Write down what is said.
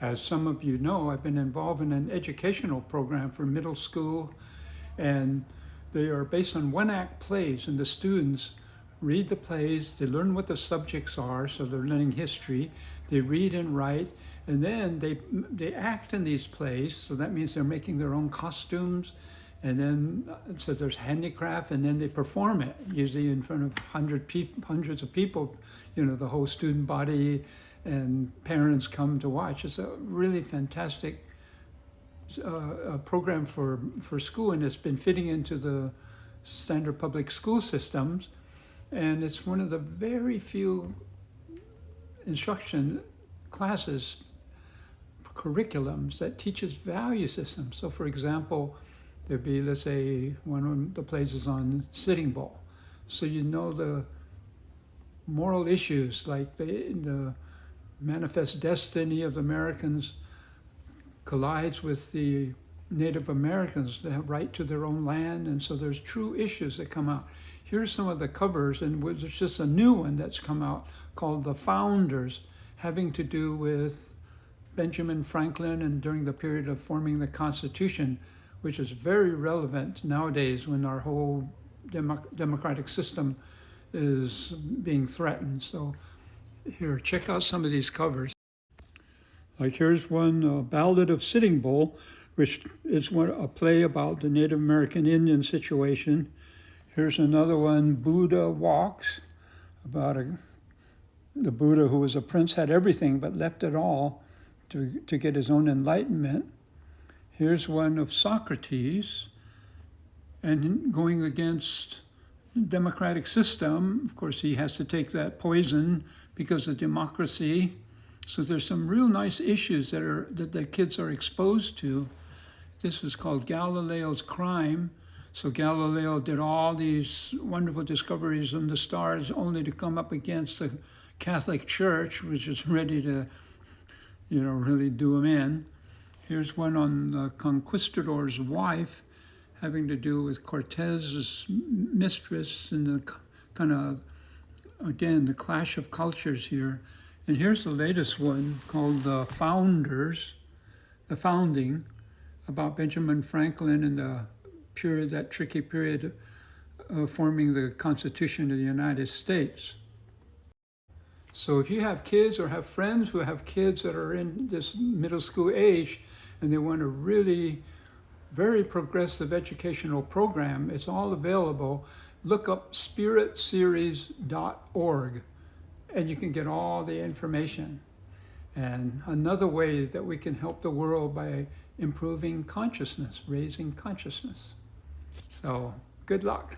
As some of you know, I've been involved in an educational program for middle school, and they are based on one-act plays, and the students read the plays, they learn what the subjects are, so they're learning history, they read and write, and then they act in these plays, so that means they're making their own costumes, and then so there's handicraft, and then they perform it, usually in front of hundreds of people, the whole student body and parents come to watch. It's a really fantastic program for school, and it's been fitting into the standard public school systems, and it's one of the very few instruction classes, curriculums that teaches value systems. So for example, there'd be, let's say, one of the plays is on Sitting Bull. So the moral issues, like the manifest destiny of Americans collides with the Native Americans that have right to their own land, and so there's true issues that come out. Here's some of the covers, and there's just a new one that's come out called The Founders, having to do with Benjamin Franklin and during the period of forming the Constitution, which is very relevant nowadays when our whole democratic system is being threatened. So here, check out some of these covers. Like here's one, Ballad of Sitting Bull, which is a play about the Native American Indian situation. Here's another one, Buddha Walks, about the Buddha who was a prince, had everything but left it all to get his own enlightenment. Here's one of Socrates, and going against the democratic system. Of course, he has to take that poison because of democracy. So there's some real nice issues that the kids are exposed to. This is called Galileo's Crime. So Galileo did all these wonderful discoveries on the stars only to come up against the Catholic Church, which is ready to, really do him in. Here's one on the conquistador's wife, having to do with Cortez's mistress and the kind of, again, the clash of cultures here. And here's the latest one called The Founders, The Founding, about Benjamin Franklin and that tricky period of forming the Constitution of the United States. So if you have kids or have friends who have kids that are in this middle school age and they want a really very progressive educational program, it's all available. Look up spiritseries.org and you can get all the information. And another way that we can help the world by improving consciousness, raising consciousness. So good luck.